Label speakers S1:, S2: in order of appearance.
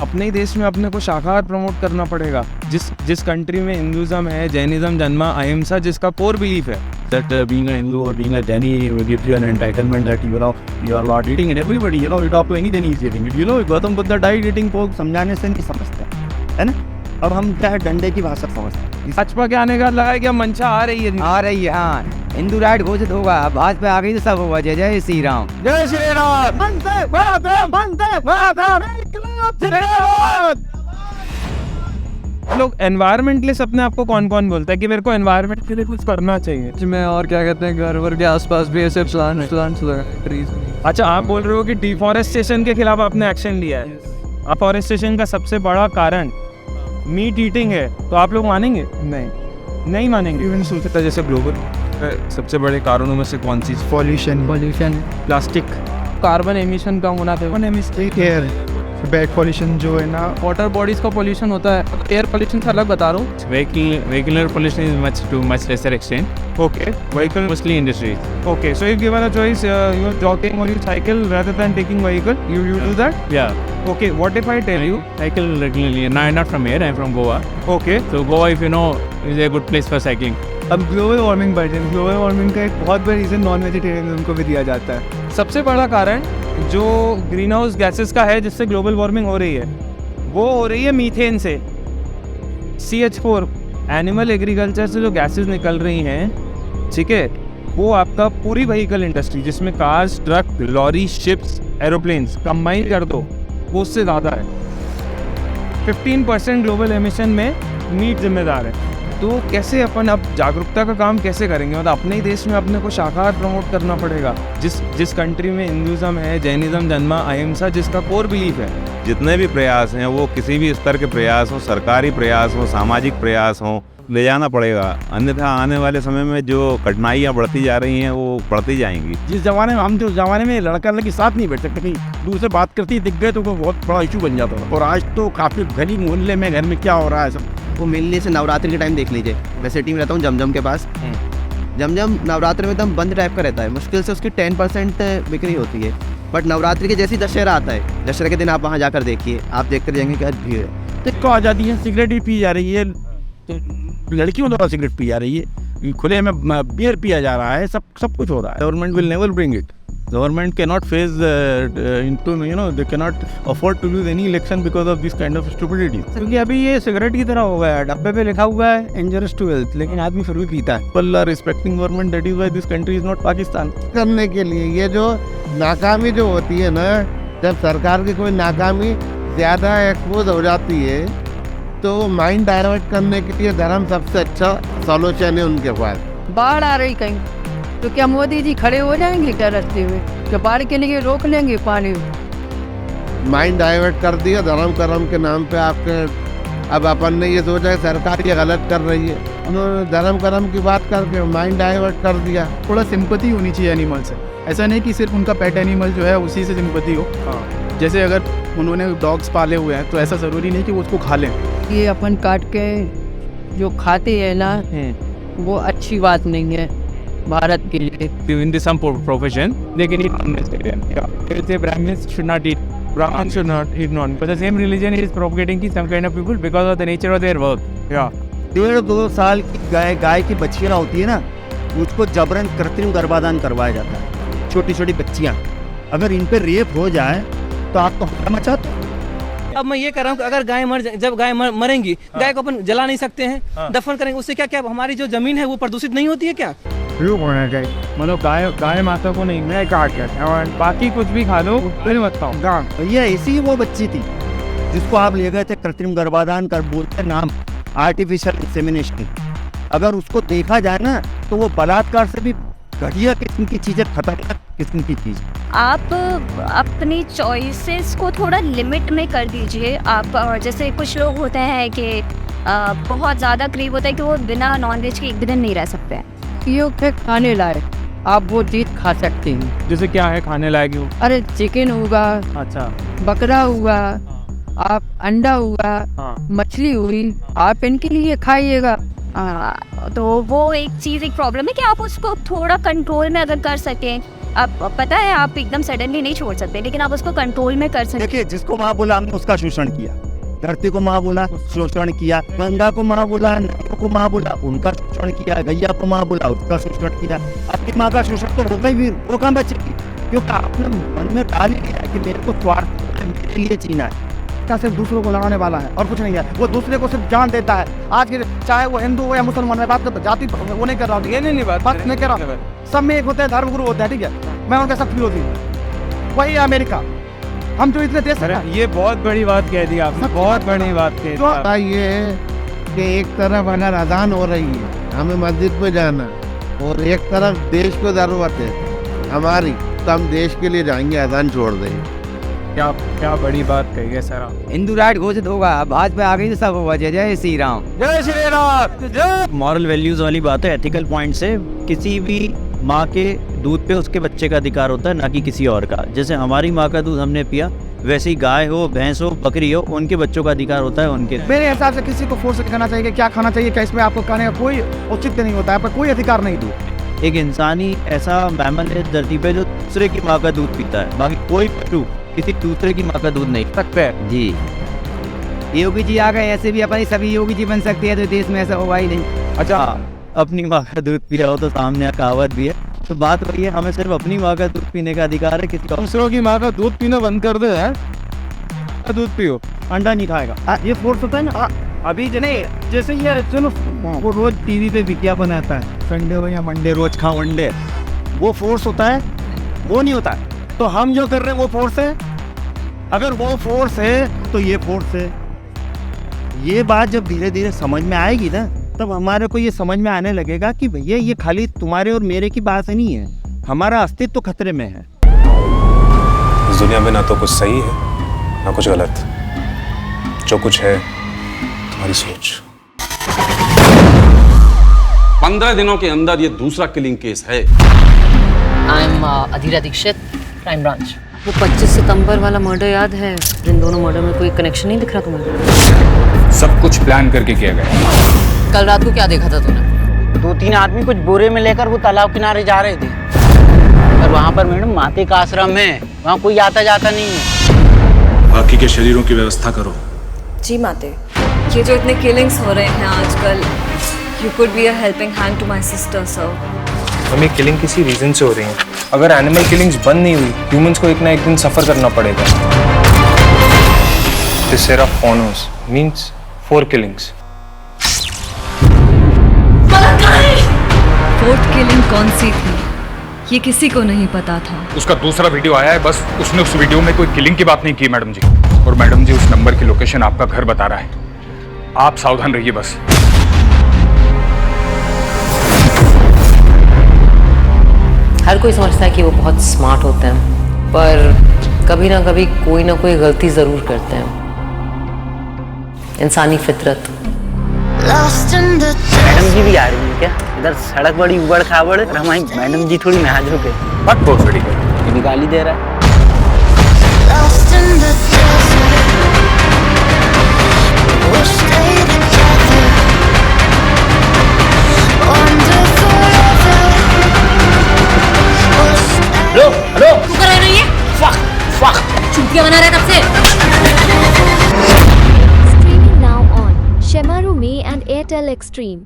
S1: अपने ही देश में अपने को शाकाहार प्रमोट करना पड़ेगा। जिस कंट्री में हिंदुज़म है, जैनिज्म, जन्म, अहिंसा जिसका कोर बिलीफ है।
S2: That being a Hindu or being a Jaini will give you an entitlement that you are not eating, and everybody you talk to any Jaini is eating it. Gautam Buddha died eating pork. समझाने से नहीं समझते, है ना। अब हम क्या है, डंडे की भाषा समझते हैं।
S1: भाजपा के आने का लगा क्या मंशा आ रही है?
S3: आ रही है, हाँ। हिंदू राइट घोषित होगा, भाजपा आ गई तो सब होगा। जय जय श्री राम,
S1: जय श्री राम।
S3: वंदे मातरम, वंदे मातरम।
S1: लोग एनवायरमेंटलिस्ट अपने आप को कौन कौन बोलता है कि मेरे को एनवायरमेंट के लिए कुछ करना चाहिए?
S4: में और क्या कहते हैं, घर वर के आसपास भी ऐसे प्लांट्स लगाए, ट्रीज।
S1: अच्छा, आप बोल रहे हो कि डिफॉरेस्टेशन के खिलाफ आपने एक्शन लिया है। डिफॉरेस्टेशन का सबसे बड़ा कारण मीट ईटिंग है, तो आप लोग मानेंगे? नहीं मानेंगे।
S5: इवन सोचता है जैसे ग्लोबल सबसे बड़े कारणों में से कौन सी?
S4: पॉल्यूशन,
S5: प्लास्टिक,
S1: कार्बन एमिशन कम होना चाहिए।
S5: एयर बैड पॉल्यूशन जो है ना,
S1: वाटर बॉडीज का पॉल्यूशन होता है। एयर पॉल्यूशन से अलग बता रहा हूँ।
S6: Vehicular pollution is to much lesser extent.
S1: Okay, vehicle.
S6: Mostly industries.
S1: Okay, so if given a choice, you're jogging or you cycle rather than taking vehicle, you do that?
S6: Yeah.
S1: Okay, what if I tell you?
S6: Cycle regularly. No, I'm not from here. I'm from Goa.
S1: Okay.
S6: So Goa, if you know, is a good place for cycling.
S5: अब global warming बढ़ जाए। Global warming का एक बहुत बड़ा reason non vegetarian को भी दिया जाता है।
S1: सबसे बड़ा कारण जो ग्रीन हाउस गैसेस का है जिससे ग्लोबल वार्मिंग हो रही है, वो हो रही है मीथेन से। CH4 एनिमल एग्रीकल्चर से जो गैसेस निकल रही हैं, ठीक है, वो आपका पूरी व्हीकल इंडस्ट्री जिसमें cars, truck, lorry, ships, aeroplanes combine कर दो, वो उससे ज़्यादा है। 15% ग्लोबल एमिशन में मीट जिम्मेदार है। तो कैसे अपन अब जागरूकता का काम कैसे करेंगे? मतलब अपने ही देश में अपने को शाकाहार प्रमोट करना पड़ेगा। जिस कंट्री में हिंदुज़म है, जैनिज्म, जन्म, अहिंसा जिसका कोर बिलीफ है।
S7: जितने भी प्रयास हैं वो किसी भी स्तर के प्रयास हो, सरकारी प्रयास हो, सामाजिक प्रयास हो, ले जाना पड़ेगा। अन्यथा आने वाले समय में जो कठिनाइयाँ बढ़ती जा रही हैं वो बढ़ती जाएंगी।
S2: जिस जमाने में हम जो जमाने में लड़का लड़की साथ नहीं बैठ सकते, कहीं दूर से बात करती दिख गए तो वो बहुत बड़ा इशू बन जाता था। और आज तो काफ़ी गली मोहल्ले में घर में क्या हो रहा है सब
S3: वो मिलने से नवरात्रि के टाइम देख लीजिए। मैं सिटी में रहता हूँ जमजम के पास। जमजम नवरात्रि में एकदम बंद टाइप का रहता है, मुश्किल से उसकी 10% बिक्री होती है। बट नवरात्रि के जैसे ही दशहरा आता है, दशहरा के दिन आप वहाँ जाकर देखिए, आप देखते रहेंगे कि आज भीड़ है।
S2: तो आ जाती है, सिगरेट भी पी जा रही है, लड़कियों द्वारा सिगरेट पी जा रही है, खुले में बियर पिया जा रहा है, सब कुछ हो रहा है। Government will never bring it. Government cannot face they cannot afford to lose any election because of this kind of stupidity.
S1: क्योंकि अभी ये सिगरेट की तरह हो गया है, डब्बे पे लिखा हुआ है injurious to health, लेकिन आदमी फिर भी पीता है।
S2: People are respecting government, that is why this country is not Pakistan.
S8: करने के लिए ये जो नाकामी जो होती है ना, जब सरकार की कोई नाकामी ज़्यादा एक्सपोज हो जाती है तो माइंड डाइवर्ट करने के लिए धर्म सबसे अच्छा सॉल्यूशन है उनके पास।
S9: बाढ़ आ रही कहीं तो क्या मोदी जी खड़े हो जाएंगे क्या रास्ते में? क्या बाढ़ के लिए रोक लेंगे पानी?
S8: माइंड डाइवर्ट कर दिया धर्म कर्म के नाम पे आपके। अब अपन ने ये सोचा कि सरकार ये गलत कर रही है, उन्होंने धर्म कर्म की बात करके माइंड डाइवर्ट कर दिया।
S4: थोड़ा सिंपैथी होनी चाहिए एनिमल से। ऐसा नहीं कि सिर्फ उनका पेट एनिमल जो है उसी से सिंपैथी हो। जैसे अगर उन्होंने डॉग्स पाले हुए हैं तो ऐसा ज़रूरी नहीं कि वो उसको खा लें।
S9: ये अपन काट के जो खाते हैं ना, वो अच्छी बात नहीं है भारत के लिए।
S6: In some profession, they can eat non-vegetarian. They will say Brahmins should not eat.
S1: Brahmins should not eat non.
S6: But the same religion is propagating some kind of people because of the nature of their work.
S1: Yeah.
S2: 1.5-2 साल की गाय की बच्चियाँ होती है ना, उसको जबरन कृत्रिम गर्भाधान करवाया जाता है। छोटी छोटी बच्चियाँ, अगर इन पे रेप हो जाए तो आपको हल्ला मचाते हैं।
S10: अब मैं ये कह रहा हूँ कि अगर जब गाय मरेंगी, गाय को अपन जला नहीं सकते हैं, दफन करेंगे, उससे क्या हमारी जो जमीन है वो प्रदूषित नहीं होती है क्या?
S1: होना चाहिए, मतलब गाय माता को नहीं, मैं काट कर और बाकी कुछ भी खा लो, फिर मत खाओ।
S2: भैया ऐसी वो बच्ची थी जिसको आप ले गए थे कृत्रिम गर्भाधान कर, बोलते नाम आर्टिफिशियल इंसेमिनेशन। अगर उसको देखा जाए ना तो वो बलात्कार से भी घटिया किस्म की चीज़ें, खतरनाक किस्म की चीज़।
S11: आप अपनी चॉइसेस को थोड़ा लिमिट में कर दीजिए। आप जैसे कुछ लोग होते हैं कि बहुत ज़्यादा क्रेव होता है कि वो बिना नॉनवेज के एक दिन नहीं रह सकते हैं।
S9: ये खाने लायक आप वो चीज़ खा सकते हैं।
S1: जैसे क्या है खाने लायक?
S9: अरे चिकन हुआ,
S1: अच्छा,
S9: बकरा हुआ, आप अंडा हुआ, मछली हुई, आप इनके लिए खाइएगा।
S11: तो वो एक चीज़, एक प्रॉब्लम है कि आप उसको थोड़ा कंट्रोल में अगर कर सकें आप पता है आप एकदम सडनली नहीं छोड़ सकते, लेकिन आप उसको कंट्रोल में कर सकते।
S12: देखिए, जिसको माँ बोला हमने उसका शोषण किया, धरती को माँ बोला शोषण किया, गंगा को माँ बोला, नदियों को माँ बोला उनका शोषण किया, गैया को माँ बोला उसका शोषण किया। अपनी माँ का शोषण तो होगा ही, भी वो कहाँ बचेगी, क्योंकि आपने मन में डाल ही दिया कि मेरे को स्वार्थ मेरे लिए जीना है।
S13: का सिर्फ दूसरों को लगाने वाला है और कुछ नहीं है। वो दूसरे को सिर्फ जान देता है। आज के चाहे वो हिंदू हो या मुसलमान, मैं बात करता जाति वो नहीं कर रहा हूँ, ये नहीं बात नहीं कर रहा हूँ। सब में एक होते हैं, धर्म गुरु होते हैं, ठीक है, मैं उनका सब विरोधी हूँ। वही अमेरिका, हम जो इतने देश हैं।
S1: ये बहुत बड़ी बात कह दी आपने, बहुत बड़ी बात कह दी।
S8: ये है कि एक तरफ अगर अजान हो रही है, हमें मस्जिद में जाना, और एक तरफ देश को जरूरत है हमारी, तो हम देश के लिए जाएंगे, अजान छोड़ देंगे।
S1: क्या क्या बड़ी बात कही है सर।
S14: हिंदू राइट घोषित होगा, भाजपा आ गई तो सब होगा। जय जय श्री राम,
S1: जय श्री राम, जय।
S2: मॉरल वैल्यूज वाली बात है, एथिकल पॉइंट से किसी भी माँ के दूध पे उसके बच्चे का अधिकार होता है, ना कि किसी और का। जैसे हमारी माँ का दूध हमने पिया, वैसे ही गाय हो, भैंस हो, बकरी हो, उनके बच्चों का अधिकार होता है उनके।
S13: मेरे हिसाब से किसी को फोर्स करना चाहिए कि क्या खाना चाहिए, क्या इसमें आपको खाने का कोई औचित्य नहीं होता है, पर कोई अधिकार नहीं दूध।
S2: एक इंसानी ऐसा मैमल है धरती पे जो दूसरे की माँ का दूध पीता है, बाकी कोई पशु किसी दूसरे की माँ का दूध नहीं
S1: सकते है
S14: जी। योगी जी आ गए, ऐसे भी अपनी सभी योगी जी बन सकती है, तो देश में ऐसा होगा ही नहीं।
S2: अच्छा, अपनी माँ का दूध पिया हो तो सामने कहावत भी है, तो बात वही है, हमें सिर्फ अपनी माँ का दूध पीने का अधिकार है, किसी
S1: दूसरों की माँ का दूध पीना बंद कर दे यार, दूध पियो,
S2: अंडा नहीं खाएगा।
S13: ये फोर्स होता है ना अभी जैसे ये चलो वो रोज टीवी पे विज्ञापन आता है, संडे हो या मंडे रोज खाओ अंडे, वो फोर्स होता है, वो नहीं होता है। तो हम जो कर रहे हैं वो फोर्स है। अगर वो फोर्स है तो ये फोर्स है। ये बात जब धीरे धीरे समझ में आएगी ना, तब हमारे को ये समझ में आने लगेगा कि भैया ये खाली तुम्हारे और मेरे की बात नहीं है, हमारा अस्तित्व तो खतरे में है।
S15: इस दुनिया में ना तो कुछ सही है ना कुछ गलत, जो कुछ है तुम्हारी सोच।
S16: 15 दिनों के अंदर ये दूसरा किलिंग केस है।
S17: I am Adhira Dikshit, crime branch. वो 25 सितंबर वाला मर्डर याद है? इन दोनों मर्डर में कोई कनेक्शन नहीं दिख रहा तुम्हें?
S6: सब कुछ प्लान करके किया गया।
S17: कल रात को क्या देखा था तूने?
S14: 2-3 आदमी कुछ बोरे में लेकर वो तालाब किनारे जा रहे थे, और वहाँ पर मैडम माते का आश्रम है, वहाँ कोई आता जाता नहीं है।
S15: बाकी के शरीरों की व्यवस्था करो।
S18: जी माते, ये जो इतने किलिंग्स हो रहे हैं आजकल, you could be a helping hand to my sister sir.
S5: हमें किलिंग किसी रीजन से हो रही है। अगर एनिमल किलिंग्स बंद नहीं हुई, ह्यूमंस को एक ना एक दिन सफर करना पड़ेगा। Tessera Faunus means 4 killings.
S18: 4th killing कौन सी थी ये किसी को नहीं पता था।
S6: उसका दूसरा वीडियो आया है, बस उसने उस वीडियो में कोई किलिंग की बात नहीं की मैडम जी। और मैडम जी, उस नंबर की लोकेशन आपका घर बता रहा है, आप सावधान रहिए बस।
S17: हर कोई समझता है कि वो बहुत स्मार्ट होते हैं, पर कभी ना कभी कोई ना कोई गलती जरूर करते हैं। इंसानी फितरत।
S14: मैडम जी भी आ रही है क्या? इधर सड़क बड़ी उबड़ खाबड़, हमारी मैडम जी थोड़ी नाजुक है।
S6: बात बहुत बड़ी है।
S14: ये भी गाली दे रहा है।
S17: हेलो हेलो, तू कर रही है? फक फक, चुटिया बना रहा है तब से।
S19: Streaming now on Shemaru Me and Airtel Extreme.